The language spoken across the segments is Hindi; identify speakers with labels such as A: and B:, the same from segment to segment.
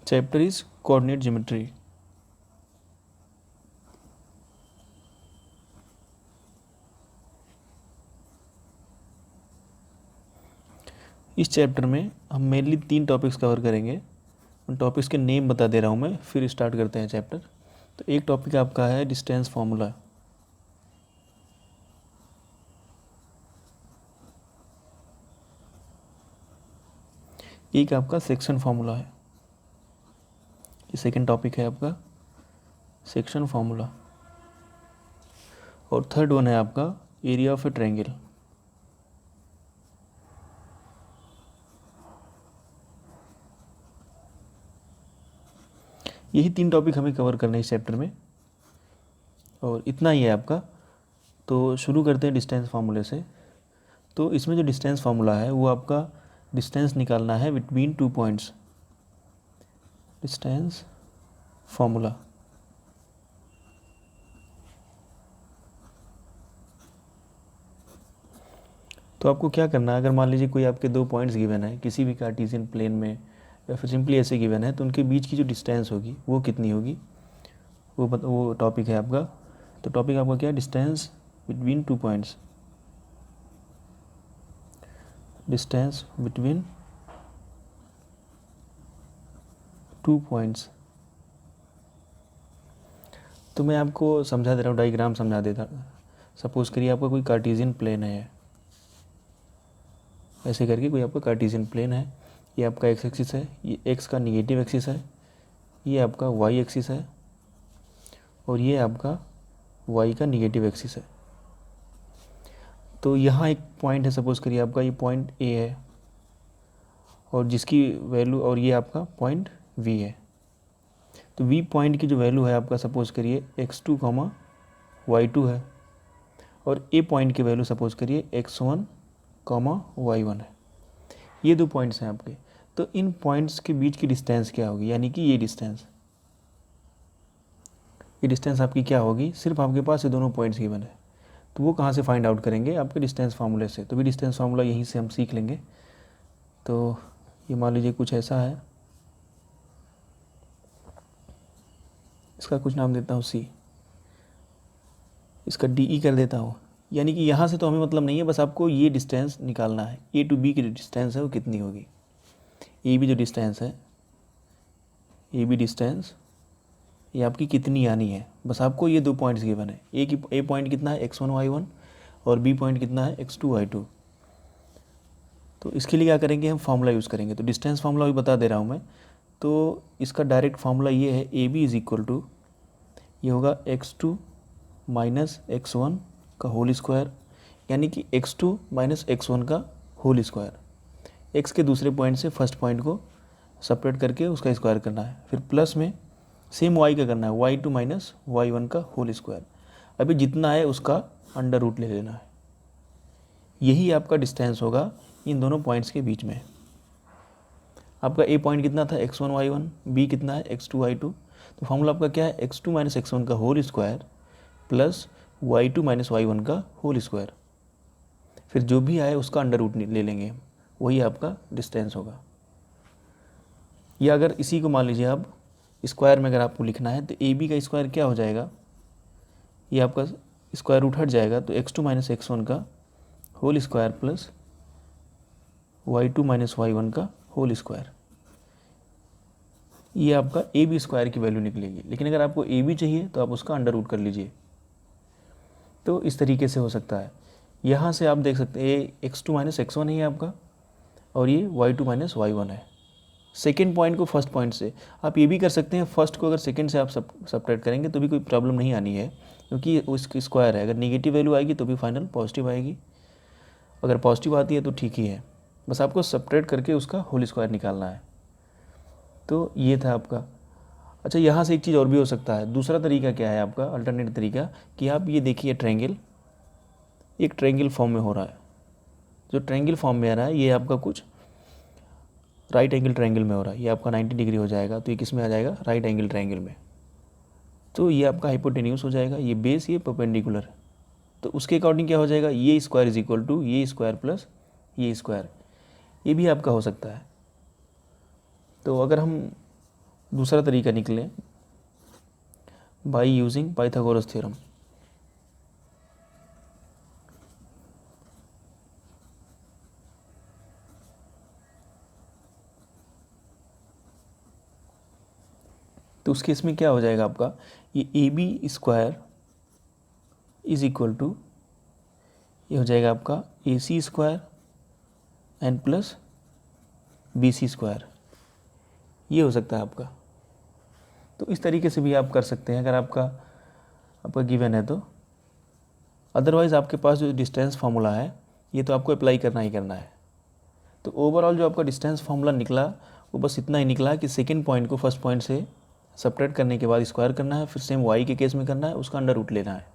A: Chapter is coordinate geometry. इस चैप्टर में हम मेनली 3 टॉपिक्स कवर करेंगे। उन टॉपिक्स के नेम बता दे रहा हूँ मैं, फिर स्टार्ट करते हैं चैप्टर। तो एक टॉपिक आपका है डिस्टेंस फार्मूला। एक आपका सेक्शन फार्मूला है। ये सेकंड टॉपिक है आपका सेक्शन फार्मूला। और थर्ड वन है आपका एरिया ऑफ ए ट्रायंगल। यही 3 टॉपिक हमें कवर करना है इस चैप्टर में, और इतना ही है आपका। तो शुरू करते हैं डिस्टेंस फार्मूले से। तो इसमें जो डिस्टेंस फार्मूला है वो आपका डिस्टेंस निकालना है बिटवीन 2 पॉइंट्स। Distance formula. तो आपको क्या करना है, अगर मान लीजिए कोई आपके 2 पॉइंट्स गिवन है किसी भी कार्टेशियन प्लेन में, या फिर सिंपली ऐसे गिवन है, तो उनके बीच की जो डिस्टेंस होगी वो कितनी होगी, वो टॉपिक है आपका। तो टॉपिक आपका क्या है, distance between 2 points. Distance between 2 points. तो मैं आपको समझा दे रहा हूँ, डायग्राम समझा देता। सपोज करिए आपका कोई कार्टेशियन प्लेन है, ऐसे करके कोई आपका कार्टेशियन प्लेन है। ये आपका एक्स एक्सिस है, ये एक्स का निगेटिव एक्सिस है, ये आपका वाई एक्सिस है, और ये आपका वाई का निगेटिव एक्सिस है। तो यहाँ एक पॉइंट है, सपोज करिए आपका ये पॉइंट ए है, और जिसकी वैल्यू, और ये आपका पॉइंट वी है। तो वी पॉइंट की जो वैल्यू है आपका, सपोज करिए x2, y2 है, और ए पॉइंट की वैल्यू सपोज करिए x1, y1 है। ये 2 पॉइंट्स हैं आपके। तो इन पॉइंट्स के बीच की डिस्टेंस क्या होगी, यानी कि ये डिस्टेंस आपकी क्या होगी। सिर्फ आपके पास ये दोनों पॉइंट्स गिवन है, तो वो कहाँ से फाइंड आउट करेंगे, आपके डिस्टेंस फार्मूले से। तो भी डिस्टेंस फार्मूला यहीं से हम सीख लेंगे। तो ये मान लीजिए कुछ ऐसा है, इसका कुछ नाम देता हूँ सी, इसका डी कर देता हूँ। यानी कि यहाँ से तो हमें मतलब नहीं है, बस आपको ये डिस्टेंस निकालना है, ए टू बी की जो डिस्टेंस है वो कितनी होगी। ए बी जो डिस्टेंस है, ए बी डिस्टेंस ये आपकी कितनी आनी है। बस आपको ये 2 पॉइंट्स गिवन है। ए पॉइंट कितना है x1 y1, और बी पॉइंट कितना है x2 y2। तो इसके लिए क्या करेंगे, हम फार्मूला यूज़ करेंगे। तो डिस्टेंस फार्मूला भी बता दे रहा हूँ मैं। तो इसका डायरेक्ट फार्मूला ये है, a b is equal to, ये होगा x2 माइनस x1 का होल स्क्वायर, यानी कि x2 माइनस x1 का होल स्क्वायर। x के दूसरे पॉइंट से फर्स्ट पॉइंट को सेपरेट करके उसका स्क्वायर करना है, फिर प्लस में सेम y का करना है, y2 माइनस y1 का होल स्क्वायर। अभी जितना है उसका अंडर रूट ले लेना है। यही आपका डिस्टेंस होगा इन दोनों पॉइंट्स के बीच में। आपका ए पॉइंट कितना था x1 y1, बी कितना है x2 y2। तो फॉर्मूला आपका क्या है, x2 माइनस x1 का whole square plus y2 minus y1 का होल स्क्वायर। फिर जो भी आए उसका अंडर रूट ले लेंगे, वही आपका डिस्टेंस होगा। या अगर इसी को मान लीजिए आप स्क्वायर में अगर आपको लिखना है, तो ए बी का स्क्वायर क्या हो जाएगा, ये आपका स्क्वायर रूट हट जाएगा। तो x2 माइनस x1 का whole square plus y2 minus y1 का होल स्क्वायर, ये आपका ए बी स्क्वायर की वैल्यू निकलेगी। लेकिन अगर आपको ए बी चाहिए तो आप उसका अंडर रूट कर लीजिए। तो इस तरीके से हो सकता है। यहाँ से आप देख सकते हैं ये x2 माइनस x1 है आपका, और ये y2 माइनस y1 है। सेकेंड पॉइंट को फर्स्ट पॉइंट से आप ये भी कर सकते हैं, फर्स्ट को अगर सेकेंड से आप सपरेट करेंगे तो भी कोई प्रॉब्लम नहीं आनी है, क्योंकि उसकी स्क्वायर है। अगर नेगेटिव वैल्यू आएगी तो भी फाइनल पॉजिटिव आएगी, अगर पॉजिटिव आती है तो ठीक ही है। बस आपको सेपरेट करके उसका होल स्क्वायर निकालना है। तो ये था आपका। अच्छा, यहाँ से एक चीज़ और भी हो सकता है। दूसरा तरीका क्या है आपका, अल्टरनेट तरीका, कि आप ये देखिए ट्रायंगल, एक ट्रायंगल फॉर्म में हो रहा है। जो ट्रायंगल फॉर्म में आ रहा है ये आपका कुछ राइट एंगल ट्रायंगल में हो रहा है। ये आपका 90 डिग्री हो जाएगा, तो ये किस में आ जाएगा, राइट एंगल ट्रायंगल में। तो ये आपका हाइपोटेन्यूस हो जाएगा, ये बेस, ये परपेंडिकुलर। तो उसके अकॉर्डिंग क्या हो जाएगा, ये स्क्वायर इज इक्वल टू ये स्क्वायर प्लस ये स्क्वायर। ये भी आपका हो सकता है। तो अगर हम दूसरा तरीका निकले बाय यूजिंग पाइथागोरस थ्योरम। तो उस केस में क्या हो जाएगा आपका, ये A B square is equal to, ये हो जाएगा आपका A C square and plus B C square, ये हो सकता है आपका। तो इस तरीके से भी आप कर सकते हैं अगर आपका गिवन है तो। अदरवाइज़ आपके पास जो डिस्टेंस फार्मूला है ये तो आपको अप्लाई करना ही करना है। तो ओवरऑल जो आपका डिस्टेंस फार्मूला निकला वो बस इतना ही निकला कि सेकेंड पॉइंट को फर्स्ट पॉइंट से सब्ट्रैक्ट करने के बाद स्क्वायर करना है, फिर सेम वाई के केस में करना है, उसका अंडर रूट लेना है।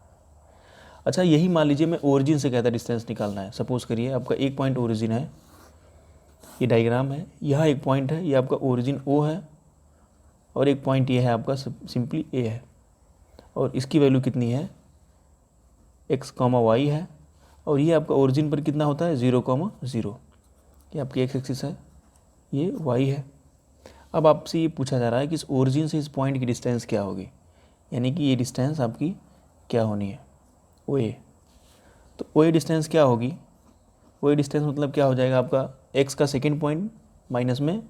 A: अच्छा, यही मान लीजिए मैं ओरिजिन से कहता डिस्टेंस निकालना है। सपोज़ करिए आपका एक पॉइंट ओरिजिन है, ये डायग्राम है, यहाँ एक पॉइंट है, ये आपका ओरिजिन ओ है, और एक पॉइंट ये है आपका सिंपली ए है, और इसकी वैल्यू कितनी है एक्स कॉमा वाई है, और ये आपका ओरिजिन पर कितना होता है 0,0। ये आपकी एक्स एक्सिस है, ये वाई है। अब आपसे ये पूछा जा रहा है कि इस ओरिजिन से इस पॉइंट की डिस्टेंस क्या होगी, यानी कि ये डिस्टेंस आपकी क्या होनी है, ओ ए। तो ओ ए डिस्टेंस क्या होगी, ओ ए डिस्टेंस मतलब क्या हो जाएगा आपका एक्स का सेकेंड पॉइंट माइनस में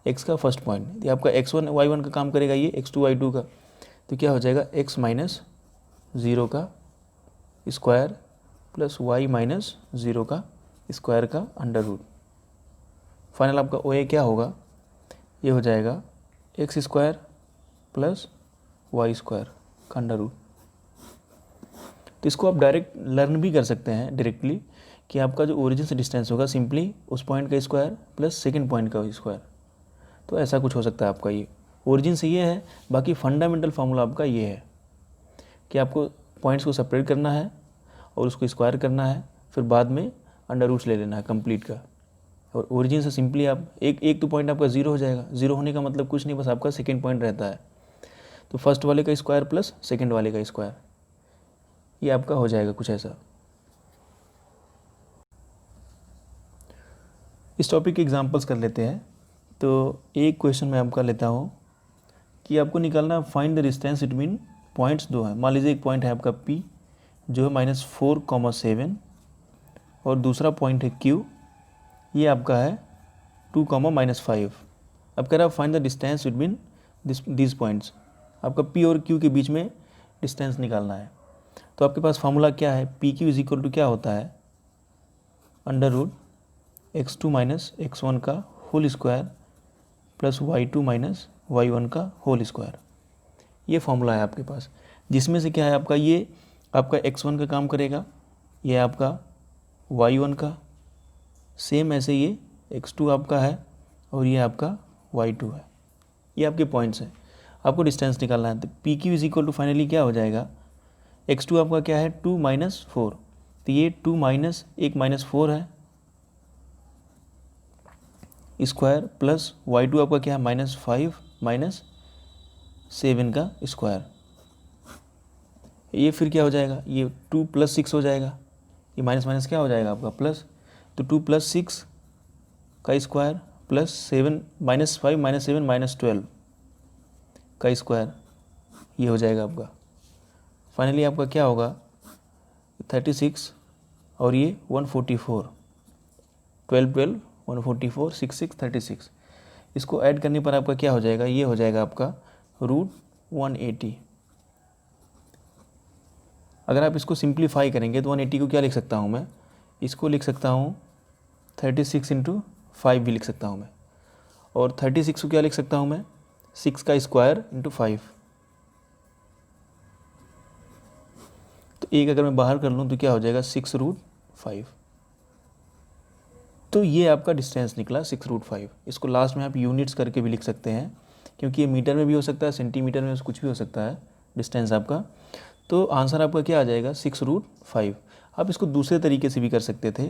A: एक्स का फर्स्ट पॉइंट। ये आपका x1 y1 का काम करेगा, ये x2 y2 का। तो क्या हो जाएगा x माइनस 0 का स्क्वायर प्लस y माइनस 0 का स्क्वायर का अंडर रूट। फाइनल आपका ओ ए क्या होगा, ये हो जाएगा x square plus y square का अंडर रूट। तो इसको आप डायरेक्ट लर्न भी कर सकते हैं डायरेक्टली कि आपका जो ओरिजिन से डिस्टेंस होगा सिंपली उस पॉइंट का स्क्वायर प्लस सेकेंड पॉइंट का स्क्वायर। तो ऐसा कुछ हो सकता है आपका, ये ओरिजिन से ये है। बाकी फंडामेंटल फार्मूला आपका ये है कि आपको पॉइंट्स को सेपरेट करना है और उसको स्क्वायर करना है, फिर बाद में अंडर रूट्स ले लेना है कंप्लीट का। और ओरिजिन से सिंपली आप एक तो पॉइंट आपका जीरो हो जाएगा। जीरो होने का मतलब कुछ नहीं, बस आपका सेकेंड पॉइंट रहता है। तो फर्स्ट वाले का स्क्वायर प्लस सेकेंड वाले का स्क्वायर, ये आपका हो जाएगा कुछ ऐसा। इस टॉपिक के एग्जांपल्स कर लेते हैं। तो एक क्वेश्चन मैं आपका लेता हूँ कि आपको निकालना find the distance between points दो हैं। मान लीजिए एक पॉइंट है आपका P जो है -4,7 और दूसरा पॉइंट है Q, ये आपका है 2,-5। अब कह रहा है find the distance between this points. आपका P और Q के बीच में डिस्टेंस निकालना है। तो आपके पास फार्मूला क्या है, PQ इज इक्वल टू क्या होता है under root x2 minus x1 का whole square plus y2 minus y1 का होल स्क्वायर। ये फॉर्मूला है आपके पास, जिसमें से क्या है आपका, ये आपका x1 का काम करेगा, ये आपका y1 का, सेम ऐसे ये x2 आपका है और ये आपका y2 है। ये आपके पॉइंट्स हैं, आपको डिस्टेंस निकालना है। तो p q is equal to finally क्या हो जाएगा, x2 आपका क्या है 2 माइनस 4, तो ये 2 माइनस 1 माइनस 4 है स्क्वायर प्लस y2 आपका क्या है -5 माइनस 7 का स्क्वायर। ये फिर क्या हो जाएगा, ये 2 + 6 हो जाएगा, ये माइनस माइनस क्या हो जाएगा आपका प्लस। तो 2 + 6 का स्क्वायर प्लस 7 -5 -7 -12 का स्क्वायर, ये हो जाएगा आपका। फाइनली आपका क्या होगा 36 और ये 144, 12 12 144 6 6 36। इसको ऐड करने पर आपका क्या हो जाएगा, ये हो जाएगा आपका √180। अगर आप इसको सिंप्लीफाई करेंगे तो 180 को क्या लिख सकता हूँ मैं, इसको लिख सकता हूँ 36 × 5 भी लिख सकता हूँ मैं, और 36 को क्या लिख सकता हूँ मैं 6 का स्क्वायर × 5। तो एक अगर मैं बाहर कर लूँ तो क्या हो जाएगा 6√5। तो ये आपका डिस्टेंस निकला 6√5। इसको लास्ट में आप यूनिट्स करके भी लिख सकते हैं, क्योंकि ये मीटर में भी हो सकता है, सेंटीमीटर में कुछ भी हो सकता है डिस्टेंस आपका। तो आंसर आपका क्या आ जाएगा 6√5। आप इसको दूसरे तरीके से भी कर सकते थे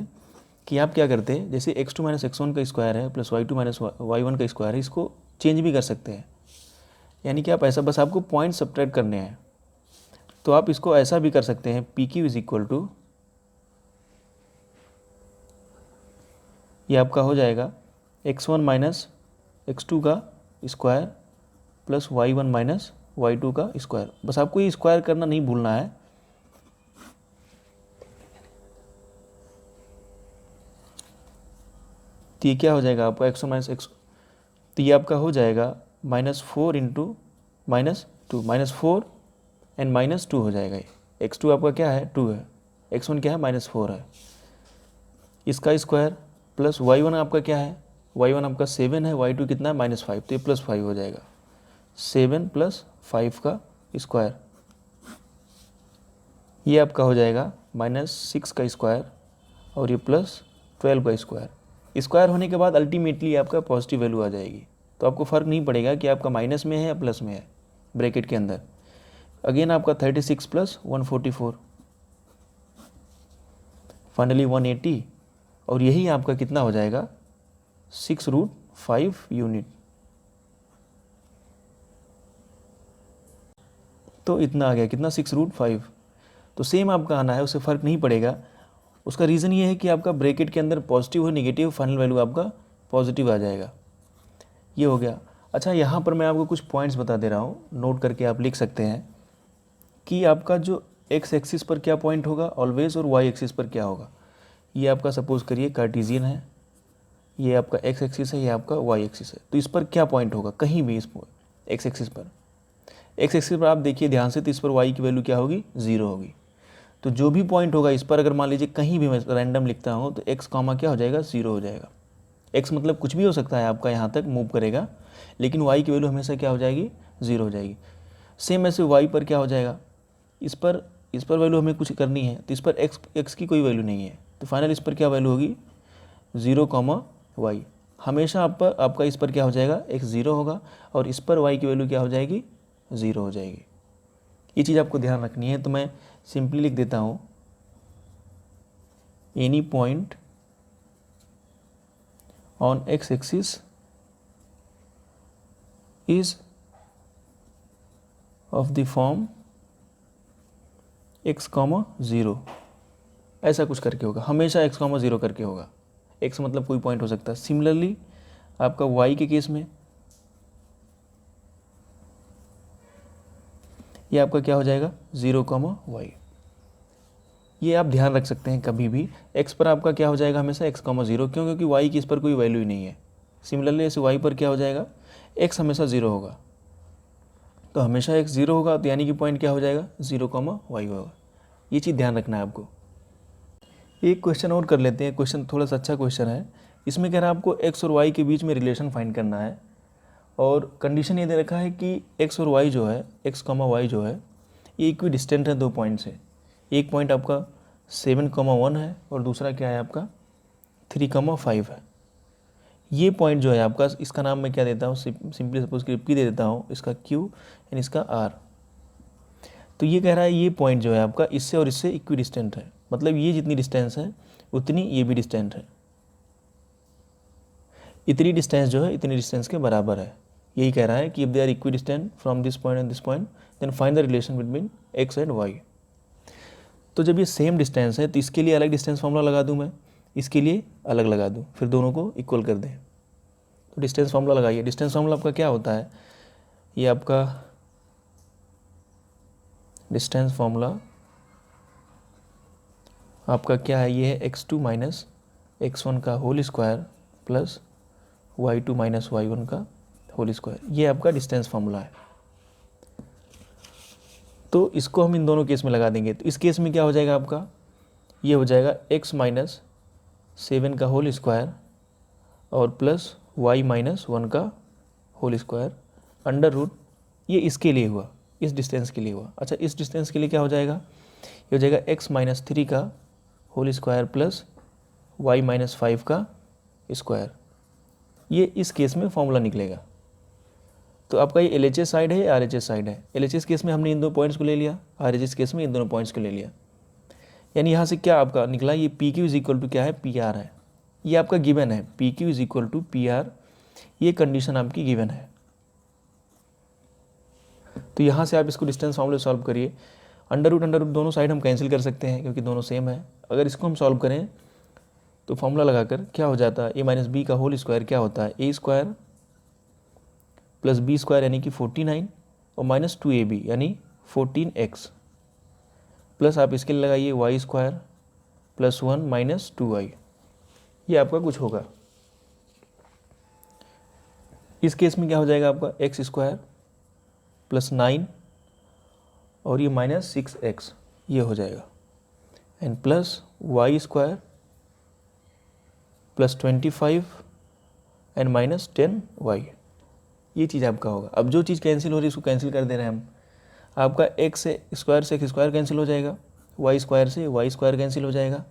A: कि आप क्या करते हैं, जैसे x2 माइनस x1 का स्क्वायर है प्लस y2 माइनस y1 का स्क्वायर है, इसको चेंज भी कर सकते हैं। यानी कि आप ऐसा, बस आपको पॉइंट सब्ट्रैक्ट करने हैं। तो आप इसको ऐसा भी कर सकते हैं, p q is equal to, ये आपका हो जाएगा x1 माइनस x2 का square plus y1 minus y2 का स्क्वायर। बस आपको ये स्क्वायर करना नहीं भूलना है। तो ये क्या हो जाएगा आपका x माइनस एक्स, तो ये आपका हो जाएगा -4 इंटू -2, -4 एंड -2 हो जाएगा। ये x2 आपका क्या है 2 है, x1 क्या है -4 है, इसका स्क्वायर प्लस y1 आपका क्या है, y1 आपका 7 है, y2 कितना है -5, तो ये +5 हो जाएगा। 7 + 5 का स्क्वायर, ये आपका हो जाएगा -6 का स्क्वायर और ये +12 का स्क्वायर। स्क्वायर होने के बाद अल्टीमेटली आपका पॉजिटिव वैल्यू आ जाएगी, तो आपको फ़र्क नहीं पड़ेगा कि आपका माइनस में है या प्लस में है ब्रैकेट के अंदर। अगेन आपका 36 + 144 फाइनली 180, और यही आपका कितना हो जाएगा 6√5 यूनिट। तो इतना आ गया कितना 6√5। तो सेम आपका आना है, उससे फ़र्क नहीं पड़ेगा। उसका रीज़न ये है कि आपका ब्रैकेट के अंदर पॉजिटिव हो नेगेटिव, फाइनल वैल्यू आपका पॉजिटिव आ जाएगा। ये हो गया। अच्छा, यहाँ पर मैं आपको कुछ पॉइंट्स बता दे रहा हूँ, नोट करके आप लिख सकते हैं कि आपका जो एक्स एक्सिस पर क्या पॉइंट होगा ऑलवेज और वाई एक्सिस पर क्या होगा। ये आपका सपोज करिए कार्टेशियन है, ये आपका एक्स एक्सिस है, ये आपका वाई एक्सिस है, तो इस पर क्या पॉइंट होगा कहीं भी, इस एक्स एक्सिस पर, एक्स एक्सिस पर आप देखिए ध्यान से, तो इस पर वाई की वैल्यू क्या होगी 0 होगी। तो जो भी पॉइंट होगा इस पर, अगर मान लीजिए कहीं भी मैं रैंडम लिखता हूँ, तो एक्स कॉमा क्या हो जाएगा 0 हो जाएगा। एक्स मतलब कुछ भी हो सकता है आपका, यहाँ तक मूव करेगा, लेकिन वाई की वैल्यू हमेशा क्या हो जाएगी 0 हो जाएगी। सेम ऐसे वाई पर क्या हो जाएगा, इस पर वैल्यू हमें कुछ करनी है, तो इस पर एक्स की कोई वैल्यू नहीं है, तो फाइनल इस पर क्या वैल्यू होगी 0, वाई। हमेशा आपका इस पर क्या हो जाएगा एक्स 0 होगा, और इस पर वाई की वैल्यू क्या हो जाएगी 0 हो जाएगी। ये चीज़ आपको ध्यान रखनी है। तो मैं सिंपली लिख देता हूँ, any point on x axis is of the form x, 0, ऐसा कुछ करके होगा, हमेशा x, 0 करके होगा। x मतलब कोई पॉइंट हो सकता है। सिमिलरली आपका y के केस में ये आपका क्या हो जाएगा 0, y। ये आप ध्यान रख सकते हैं कभी भी, x पर आपका क्या हो जाएगा हमेशा x, 0, क्यों, क्योंकि y की इस पर कोई वैल्यू ही नहीं है। सिमिलरली ऐसे y पर क्या हो जाएगा x हमेशा 0 होगा, तो हमेशा x 0 होगा, तो यानी कि पॉइंट क्या हो जाएगा 0, y होगा। ये चीज़ ध्यान रखना है आपको। एक क्वेश्चन और कर लेते हैं, क्वेश्चन थोड़ा सा अच्छा क्वेश्चन है। इसमें कह रहा है आपको x और y के बीच में रिलेशन फाइंड करना है, और कंडीशन ये दे रखा है कि x और y जो है, x, y जो है, ये इक्वी डिस्टेंट है 2 पॉइंट से। एक पॉइंट आपका 7, 1 है, और दूसरा क्या है आपका 3, 5 है। ये पॉइंट जो है आपका, इसका नाम मैं क्या देता हूँ, सिंपली सपोज कि P दे देता हूँ, इसका Q एंड इसका R। तो ये कह रहा है ये पॉइंट जो है आपका इससे और इससे इक्वी डिस्टेंट है, मतलब ये जितनी डिस्टेंस है उतनी ये भी डिस्टेंट है, इतनी डिस्टेंस जो है इतनी डिस्टेंस के बराबर है। यही कह रहा है कि if they are equidistant from this point and this point, then find the relation between x and y. तो जब ये सेम डिस्टेंस है तो इसके लिए अलग डिस्टेंस फार्मूला लगा दूँ मैं, इसके लिए अलग लगा दूँ, फिर दोनों को इक्वल कर दें। तो डिस्टेंस फार्मूला लगाइए। डिस्टेंस फार्मूला आपका क्या होता है, ये आपका डिस्टेंस फार्मूला आपका क्या है, ये है x2 माइनस x1 का whole square plus y2 minus y1 का होल स्क्वायर। ये आपका डिस्टेंस फार्मूला है। तो इसको हम इन दोनों केस में लगा देंगे। तो इस केस में क्या हो जाएगा आपका, ये हो जाएगा x माइनस 7 का होल स्क्वायर और प्लस y माइनस 1 का होल स्क्वायर अंडर रूट, ये इसके लिए हुआ, इस डिस्टेंस के लिए हुआ। अच्छा, इस डिस्टेंस के लिए क्या हो जाएगा, ये हो जाएगा x माइनस 3 का whole square plus y minus 5 का स्क्वायर। ये इस केस में फॉर्मूला निकलेगा। तो आपका ये LHS साइड है या RHS साइड है। LHS केस में हमने इन दो पॉइंट्स को ले लिया, RHS केस में इन दोनों पॉइंट्स को ले लिया। यानी यहाँ से क्या आपका निकला, ये PQ इज इक्वल टू क्या है PR है, ये आपका गिवन है, PQ is equal to PR, ये कंडीशन आपकी गिवन है। तो यहाँ से आप इसको डिस्टेंस फॉर्मूला सॉल्व करिए। अंडर रूट दोनों साइड हम कैंसिल कर सकते हैं क्योंकि दोनों सेम है। अगर इसको हम सॉल्व करें तो फॉर्मूला लगाकर क्या हो जाता है, a माइनस बी का होल स्क्वायर क्या होता है, a square plus b square यानी कि 49 और माइनस 2ab यानी 14x प्लस आप इसके लिए लगाइए Y square plus 1 minus 2y, ये आपका कुछ होगा। इस केस में क्या हो जाएगा आपका एक्स स्क्वायर प्लस 9 और ये माइनस 6x, ये हो जाएगा, and plus y square plus 25 and minus 10y, ये चीज़ आपका होगा। अब जो चीज़ कैंसिल हो रही है उसको कैंसिल कर दे रहे हैं हम। आपका एक्स से एक्स स्क्वायर कैंसिल हो जाएगा, वाई स्क्वायर से वाई स्क्वायर कैंसिल हो जाएगा,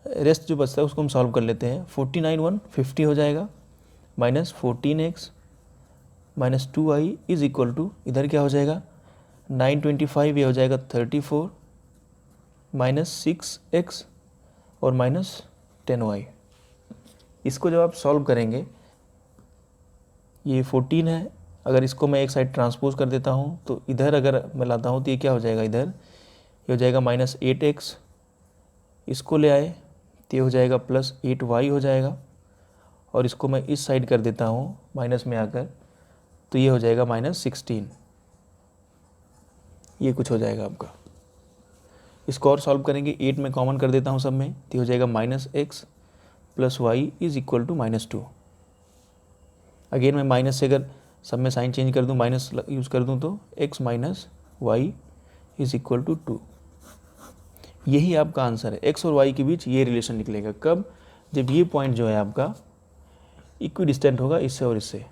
A: रेस्ट जो बचता है उसको हम सॉल्व कर लेते हैं। 49 1 50 हो जाएगा, minus 14x minus 2y is equal to, इधर क्या हो जाएगा 925, ये हो जाएगा 34 माइनस 6x और माइनस 10y। इसको जब आप सॉल्व करेंगे, ये 14 है, अगर इसको मैं एक साइड ट्रांसपोज कर देता हूँ तो इधर अगर मैं लाता हूँ तो ये क्या हो जाएगा, इधर ये हो जाएगा माइनस 8x, इसको ले आए तो ये हो जाएगा प्लस 8y हो जाएगा, और इसको मैं इस साइड कर देता हूँ माइनस में आकर तो ये हो जाएगा माइनस 16, ये कुछ हो जाएगा आपका। इसको और सॉल्व करेंगे, 8 में कॉमन कर देता हूँ सब में तो हो जाएगा minus x plus y is equal to minus 2। Again मैं माइनस से अगर सब में साइन चेंज कर दूँ, माइनस यूज़ कर दूँ तो x minus y is equal to 2। यही आपका आंसर है, x और y के बीच ये रिलेशन निकलेगा कब, जब ये पॉइंट जो है आपका इक्विडिस्टेंट होगा इससे और इससे,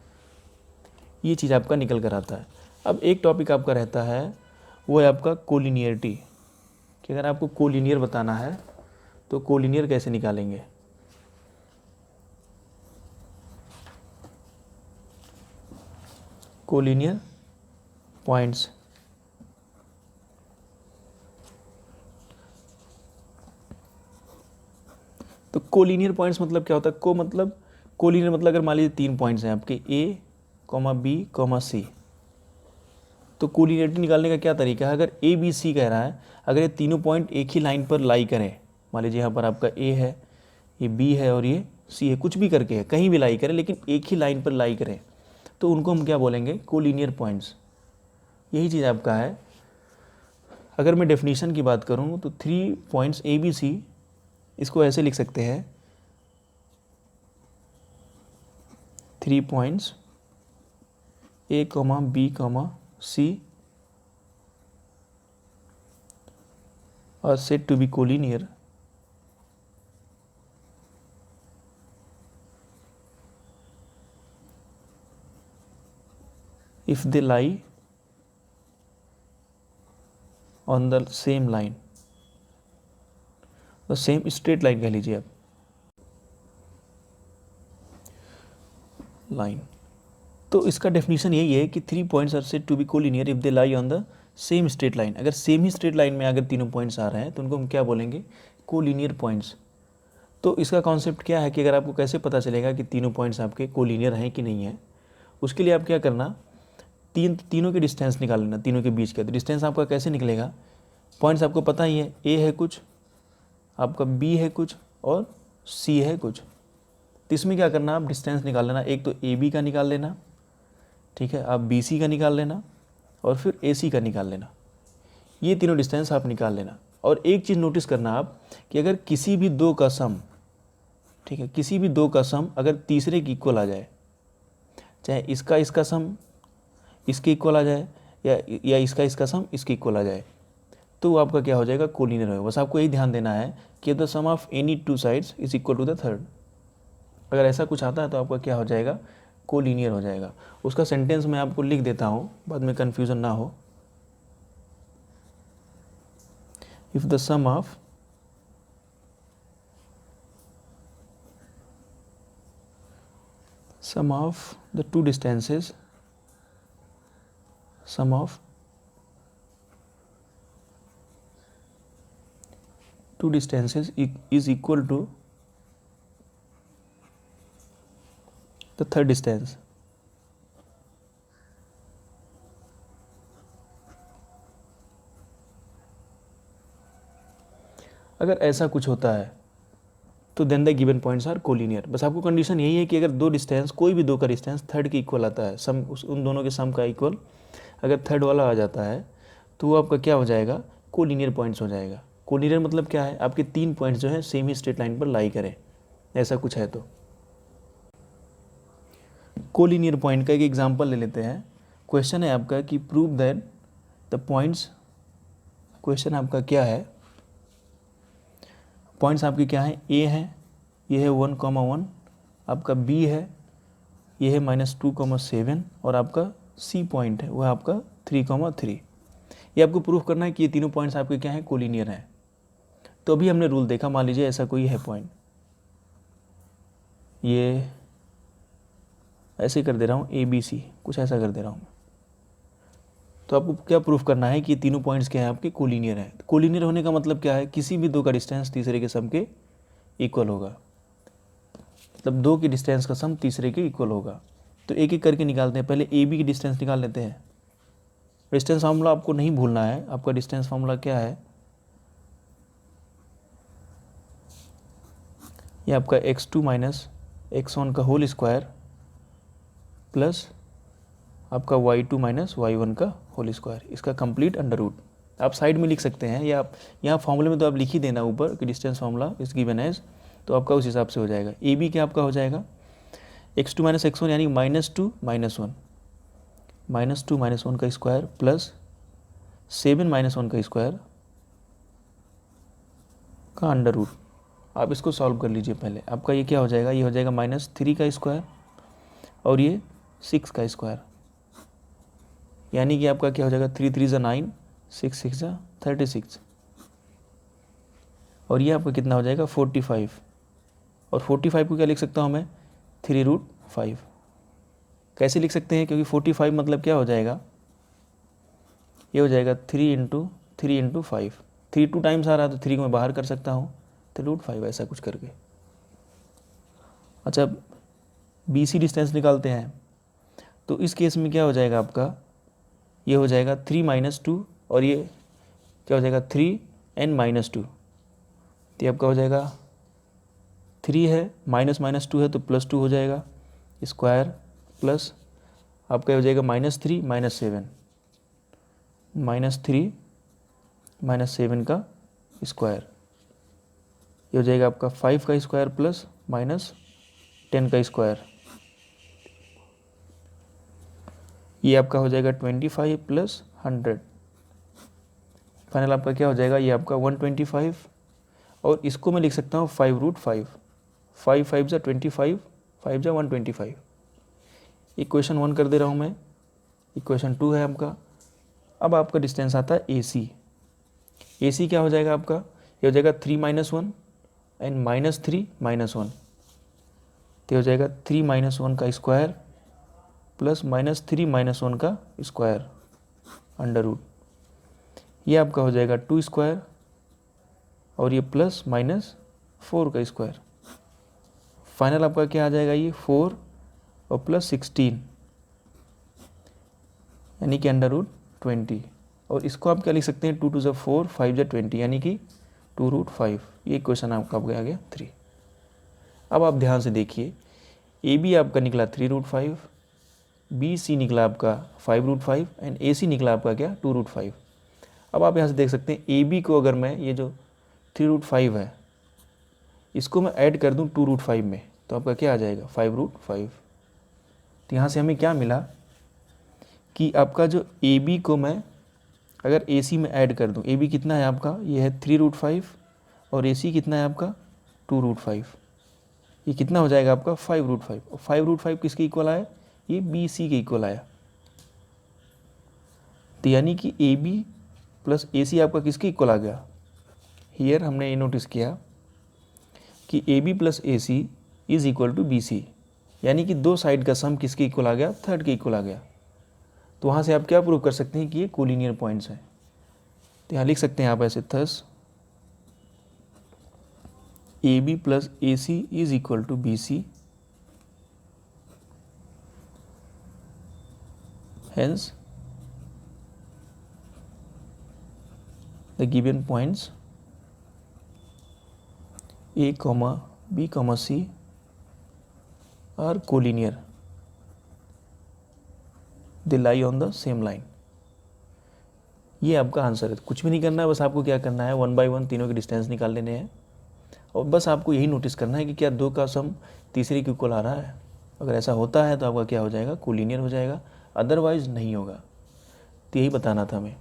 A: ये चीज़ आपका निकल कर आता है। अब एक टॉपिक आपका रहता है वो है आपका कोलिनियरिटी, कि अगर आपको कोलिनियर बताना है तो कोलिनियर कैसे निकालेंगे। कोलिनियर पॉइंट्स, तो कोलिनियर पॉइंट्स मतलब क्या होता है, को मतलब कोलिनियर मतलब अगर मान लीजिए 3 पॉइंट्स हैं आपके A, B, C, तो कोलिनियरिटी निकालने का क्या तरीका है। अगर A B C कह रहा है, अगर ये तीनों पॉइंट एक ही लाइन पर लाई करें, मान लीजिए यहाँ पर आपका A है, ये B है और ये C है, कुछ भी करके है, कहीं भी लाई करें लेकिन एक ही लाइन पर लाई करें, तो उनको हम क्या बोलेंगे, कोलिनियर पॉइंट्स। यही चीज़ आपका है। अगर मैं डेफिनेशन की बात करूँ तो 3 पॉइंट्स A B C, इसको ऐसे लिख सकते हैं, 3 points A, B, C are said to be collinear if they lie on the same line, the same straight line कह लीजिए आप, लाइन। तो इसका डेफिनेशन यही है कि 3 points are said to be collinear if they lie on the same straight line. अगर सेम ही स्ट्रेट लाइन में अगर तीनों पॉइंट्स आ रहे हैं तो उनको हम क्या बोलेंगे, कोलिनियर पॉइंट्स। तो इसका कॉन्सेप्ट क्या है कि अगर आपको कैसे पता चलेगा कि तीनों पॉइंट्स आपके कोलिनियर हैं कि नहीं है, उसके लिए आप क्या करना, तीनों के डिस्टेंस निकाल लेना, तीनों के बीच का। तो डिस्टेंस आपका कैसे निकलेगा, पॉइंट्स आपको पता ही है, ए है कुछ, आपका बी है कुछ और सी है कुछ। तो इसमें क्या करना, आप डिस्टेंस निकाल लेना, एक तो ए बी का निकाल लेना, ठीक है, आप बी सी का निकाल लेना और फिर ए सी का निकाल लेना, ये तीनों डिस्टेंस आप निकाल लेना। और एक चीज़ नोटिस करना आप कि अगर किसी भी दो का सम, ठीक है, किसी भी दो का सम अगर तीसरे की इक्वल आ जाए, चाहे इसका सम इसके इक्वल आ जाए या इसका सम इसके इक्वल आ जाए, तो आपका क्या हो जाएगा, कोलिनियर होगा। बस आपको यही ध्यान देना है कि the sum of any 2 sides is equal to the third. अगर ऐसा कुछ आता है तो आपका क्या हो जाएगा, कोलिनियर हो जाएगा। उसका सेंटेंस मैं आपको लिख देता हूँ, बाद में कन्फ्यूज़न ना हो। If the sum of the two distances, sum of two distances is equal to the third distance, अगर ऐसा कुछ होता है तो then the given points are collinear. बस आपको कंडीशन यही है कि अगर दो डिस्टेंस, कोई भी दो का डिस्टेंस थर्ड के इक्वल आता है, सम उन दोनों के सम का इक्वल अगर थर्ड वाला आ जाता है तो वो आपका क्या हो जाएगा, कोलिनियर पॉइंट्स हो जाएगा। कोलिनियर मतलब क्या है, आपके तीन पॉइंट्स जो है सेम ही स्ट्रेट लाइन पर लाई करें, ऐसा कुछ है। तो कोलिनियर पॉइंट का एक एग्जांपल ले लेते हैं। क्वेश्चन है आपका कि prove that the points, question आपका क्या है, पॉइंट्स आपके क्या है, ए है, ये है 1,1, आपका बी है, ये है -2,7 और आपका सी पॉइंट है वह आपका 3,3। ये आपको प्रूफ करना है कि ये तीनों पॉइंट्स आपके क्या हैं, कोलिनियर हैं। तो अभी हमने रूल देखा, मान लीजिए ऐसा कोई है पॉइंट, ये ऐसे कर दे रहा हूँ ABC, कुछ ऐसा कर दे रहा हूँ। तो आपको क्या प्रूफ करना है कि ये तीनों पॉइंट्स क्या हैं, आपके कोलिनियर हैं। कोलिनियर होने का मतलब क्या है, किसी भी दो का डिस्टेंस तीसरे के सम के इक्वल होगा, मतलब दो की डिस्टेंस का सम तीसरे के इक्वल होगा। तो एक एक करके निकालते हैं। पहले AB की डिस्टेंस निकाल लेते हैं। डिस्टेंस फार्मूला आपको नहीं भूलना है, आपका डिस्टेंस फार्मूला क्या है, ये आपका x2 माइनस x1 का होल स्क्वायर प्लस आपका y2 माइनस y1 का होल स्क्वायर, इसका कंप्लीट अंडर रूट। आप साइड में लिख सकते हैं या आप यहाँ फॉर्मूले में तो आप लिख ही देना ऊपर कि distance formula is given as, तो आपका उस हिसाब से हो जाएगा। AB क्या आपका हो जाएगा x2 माइनस x1 यानी -2 -1, -2 -1 का स्क्वायर प्लस 7 -1 का स्क्वायर का अंडर रूट। आप इसको सॉल्व कर लीजिए पहले। आपका ये क्या हो जाएगा, ये हो जाएगा -3 का स्क्वायर और ये 6 का स्क्वायर, यानी कि आपका क्या हो जाएगा 3 3 9, 6 6 36 और ये आपका कितना हो जाएगा 45। और 45 को क्या लिख सकता हूँ मैं, 3√5। कैसे लिख सकते हैं, क्योंकि 45 मतलब क्या हो जाएगा, ये हो जाएगा 3 × 3 × 5, 3 2 टाइम्स आ रहा है तो 3 को मैं बाहर कर सकता हूँ, 3√5 ऐसा कुछ करके। अच्छा BC डिस्टेंस निकालते हैं। तो इस केस में क्या हो जाएगा आपका, ये हो जाएगा 3 - 2 और ये क्या हो जाएगा 3n - 2। तो आपका हो जाएगा 3 है -2 है तो +2 हो जाएगा स्क्वायर प्लस आपका हो जाएगा -3 -7, -3 -7 का स्क्वायर, ये हो जाएगा आपका 5 का स्क्वायर प्लस -10 का स्क्वायर, ये आपका हो जाएगा 25 + 100। फाइनल आपका क्या हो जाएगा, ये आपका 125 और इसको मैं लिख सकता हूँ 5√5, 5 5 × 25, 5 × 125। इक्वेशन 1 कर दे रहा हूँ मैं, इक्वेशन 2 है आपका। अब आपका डिस्टेंस आता है AC। AC क्या हो जाएगा आपका, ये हो जाएगा 3 - 1 एंड -3 -1, तो हो जाएगा 3 - 1 का स्क्वायर प्लस -3 - 1 का स्क्वायर अंडर रूट, ये आपका हो जाएगा 2 स्क्वायर और ये प्लस -4 का स्क्वायर। फाइनल आपका क्या आ जाएगा, ये 4 और प्लस 16 यानी कि अंडर रूट 20। और इसको आप क्या लिख सकते हैं, 2 2 = 4, 5 × 20 यानी कि 2√5। ये क्वेश्चन आपका आ गया 3। अब आप ध्यान से देखिए, AB आपका निकला 3√5, BC निकला आपका 5√5 एंड AC निकला आपका क्या 2√5। अब आप यहाँ से देख सकते हैं AB को अगर मैं ये जो 3√5 है इसको मैं ऐड कर दूँ 2√5 में तो आपका क्या आ जाएगा 5√5। तो यहाँ से हमें क्या मिला कि आपका जो AB को मैं अगर AC में ऐड कर दूँ, AB कितना है आपका, ये है 3√5 और AC कितना है आपका 2√5, ये कितना हो जाएगा आपका 5√5। और 5√5 किसके इक्वल आया, ये BC के इक्वल आया। तो यानी कि AB + AC आपका किसके इक्वल आ गया। हियर हमने ये नोटिस किया कि AB + AC = BC, यानी कि दो साइड का सम किसके इक्वल आ गया, थर्ड के इक्वल आ गया। तो वहाँ से आप क्या प्रूव कर सकते हैं कि ये कोलिनियर पॉइंट्स हैं। तो यहाँ लिख सकते हैं आप ऐसे, thus AB + AC = BC, hence the given points A, B, C are collinear, they lie on the same line। ये आपका आंसर है। कुछ भी नहीं करना है, बस आपको क्या करना है, 1 बाय 1 तीनों के डिस्टेंस निकाल लेने हैं और बस आपको यही नोटिस करना है कि क्या 2 का सम तीसरे के इक्वल आ रहा है। अगर ऐसा होता है तो आपका क्या हो जाएगा, कोलिनियर हो जाएगा, अदरवाइज नहीं होगा। तो यही बताना था हमें।